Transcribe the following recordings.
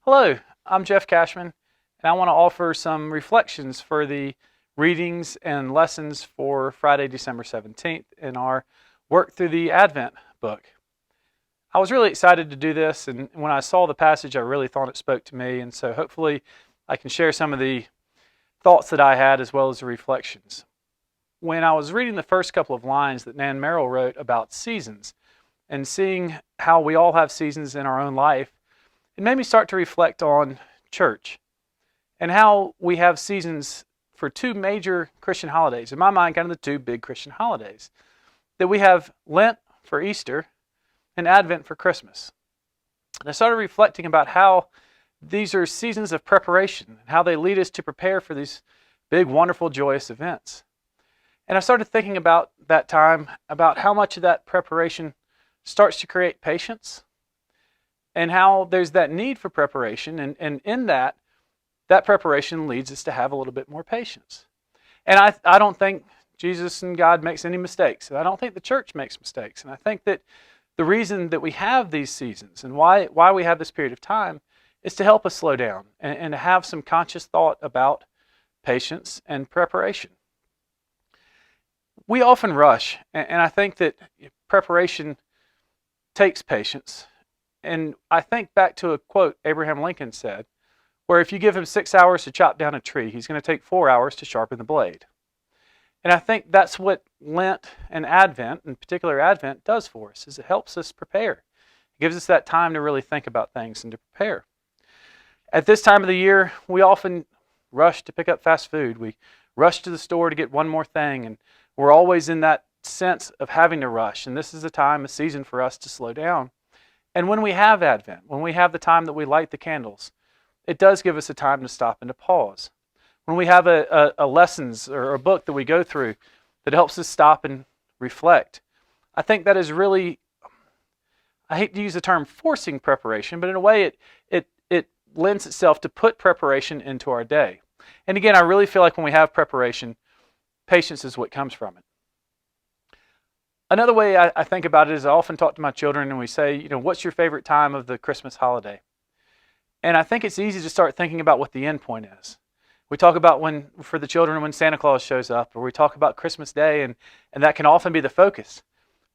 Hello, I'm Jeff Cashman, and I want to offer some reflections for the readings and lessons for Friday, December 17th in our work through the Advent book. I was really excited to do this, and when I saw the passage, I really thought it spoke to me, and so hopefully I can share some of the thoughts that I had as well as the reflections. When I was reading the first couple of lines that Nan Merrill wrote about seasons and seeing how we all have seasons in our own life, it made me start to reflect on church and how we have seasons for two major Christian holidays. In my mind, kind of the two big Christian holidays. That we have Lent for Easter and Advent for Christmas. And I started reflecting about how these are seasons of preparation and how they lead us to prepare for these big, wonderful, joyous events. And I started thinking about that time, about how much of that preparation starts to create patience, and how there's that need for preparation, and in that preparation leads us to have a little bit more patience. And I don't think Jesus and God makes any mistakes, and I don't think the church makes mistakes. And I think that the reason that we have these seasons and why we have this period of time is to help us slow down and to have some conscious thought about patience and preparation. We often rush, and I think that preparation takes patience. And I think back to a quote Abraham Lincoln said, where if you give him 6 hours to chop down a tree, he's going to take 4 hours to sharpen the blade. And I think that's what Lent and Advent, in particular Advent, does for us, is it helps us prepare. It gives us that time to really think about things and to prepare. At this time of the year, we often rush to pick up fast food. We rush to the store to get one more thing, and we're always in that sense of having to rush. And this is a season for us to slow down. And when we have Advent, when we have the time that we light the candles, it does give us a time to stop and to pause. When we have a lessons or a book that we go through that helps us stop and reflect, I think that is really, I hate to use the term forcing preparation, but in a way it lends itself to put preparation into our day. And again, I really feel like when we have preparation, patience is what comes from it. Another way I think about it is I often talk to my children and we say, what's your favorite time of the Christmas holiday? And I think it's easy to start thinking about what the end point is. We talk about for the children, when Santa Claus shows up, or we talk about Christmas Day, and that can often be the focus.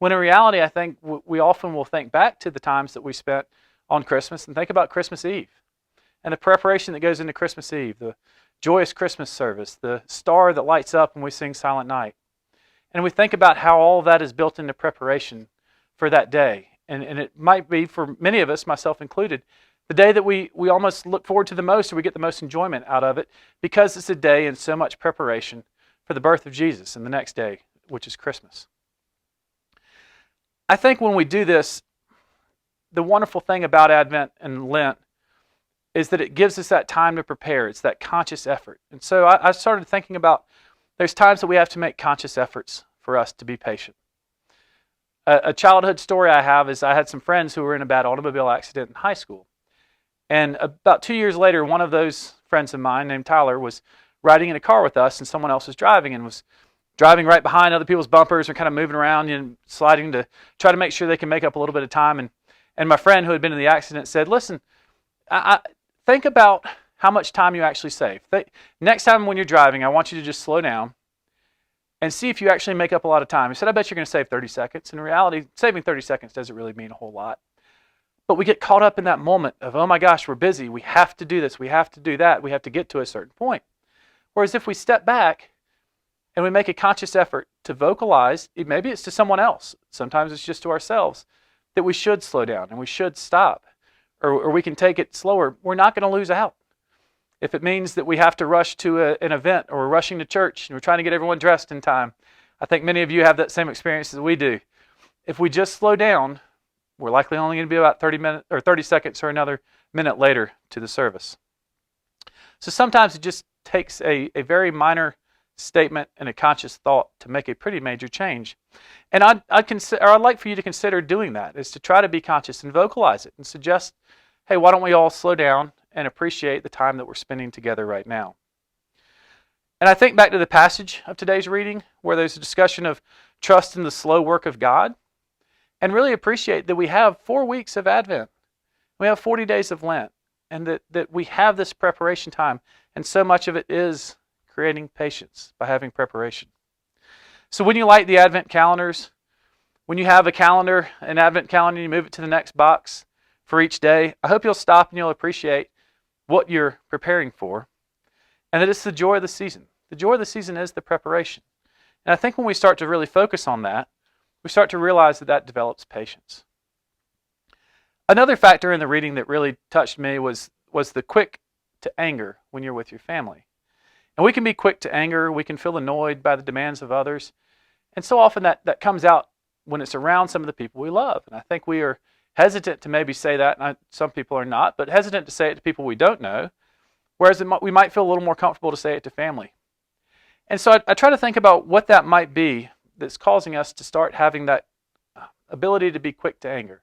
When in reality, I think we often will think back to the times that we spent on Christmas and think about Christmas Eve and the preparation that goes into Christmas Eve, the joyous Christmas service, the star that lights up when we sing Silent Night. And we think about how all of that is built into preparation for that day. And it might be, for many of us, myself included, the day that we almost look forward to the most, or we get the most enjoyment out of it, because it's a day in so much preparation for the birth of Jesus and the next day, which is Christmas. I think when we do this, the wonderful thing about Advent and Lent is that it gives us that time to prepare. It's that conscious effort. And so I started thinking about there's times that we have to make conscious efforts for us to be patient. A childhood story I have is I had some friends who were in a bad automobile accident in high school. And about 2 years later, one of those friends of mine named Tyler was riding in a car with us, and someone else was driving, and was driving right behind other people's bumpers and kind of moving around and sliding to try to make sure they can make up a little bit of time. And my friend who had been in the accident said, listen, I think about how much time you actually save. Next time when you're driving, I want you to just slow down and see if you actually make up a lot of time. He said, I bet you're going to save 30 seconds. In reality, saving 30 seconds doesn't really mean a whole lot. But we get caught up in that moment of, oh my gosh, we're busy. We have to do this. We have to do that. We have to get to a certain point. Whereas if we step back and we make a conscious effort to vocalize, maybe it's to someone else, sometimes it's just to ourselves, that we should slow down and we should stop, or we can take it slower, we're not going to lose out. If it means that we have to rush to an event, or we're rushing to church and we're trying to get everyone dressed in time, I think many of you have that same experience as we do. If we just slow down, we're likely only going to be about 30 seconds or another minute later to the service. So sometimes it just takes a very minor statement and a conscious thought to make a pretty major change. And I'd like for you to consider doing that, is to try to be conscious and vocalize it and suggest, hey, why don't we all slow down and appreciate the time that we're spending together right now. And I think back to the passage of today's reading where there's a discussion of trust in the slow work of God, and really appreciate that we have 4 weeks of Advent. We have 40 days of Lent. and that we have this preparation time, and so much of it is creating patience by having preparation. So when you light the Advent calendars, when you have a calendar, an Advent calendar, you move it to the next box for each day, I hope you'll stop and you'll appreciate what you're preparing for, and that it's the joy of the season. The joy of the season is the preparation. And I think when we start to really focus on that, we start to realize that develops patience. Another factor in the reading that really touched me was the quick to anger when you're with your family. And we can be quick to anger, we can feel annoyed by the demands of others, and so often that comes out when it's around some of the people we love. And I think we are hesitant to maybe say that, and some people are not, but hesitant to say it to people we don't know, whereas we might feel a little more comfortable to say it to family. And so I try to think about what that might be that's causing us to start having that ability to be quick to anger.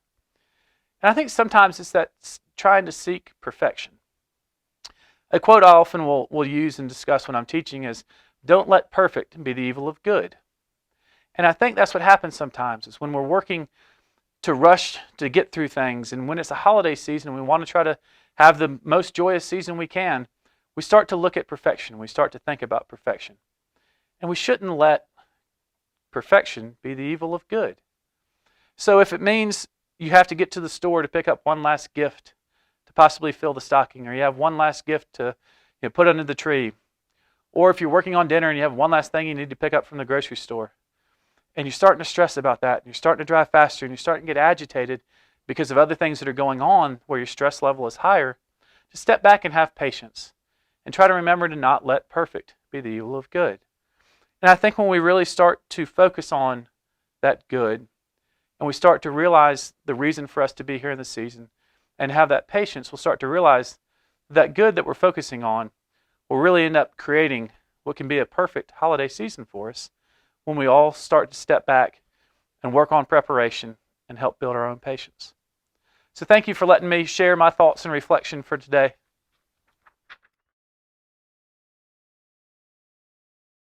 And I think sometimes it's that trying to seek perfection. A quote I often will use and discuss when I'm teaching is, "Don't let perfect be the evil of good." And I think that's what happens sometimes, is when we're working to rush to get through things, and when it's a holiday season and we want to try to have the most joyous season we can, we start to look at perfection. We start to think about perfection. And we shouldn't let perfection be the evil of good. So if it means you have to get to the store to pick up one last gift to possibly fill the stocking, or you have one last gift to put under the tree, or if you're working on dinner and you have one last thing you need to pick up from the grocery store, and you're starting to stress about that, and you're starting to drive faster, and you're starting to get agitated because of other things that are going on where your stress level is higher, just step back and have patience and try to remember to not let perfect be the evil of good. And I think when we really start to focus on that good, and we start to realize the reason for us to be here in the season, and have that patience, we'll start to realize that good that we're focusing on will really end up creating what can be a perfect holiday season for us when we all start to step back and work on preparation and help build our own patience. So thank you for letting me share my thoughts and reflection for today.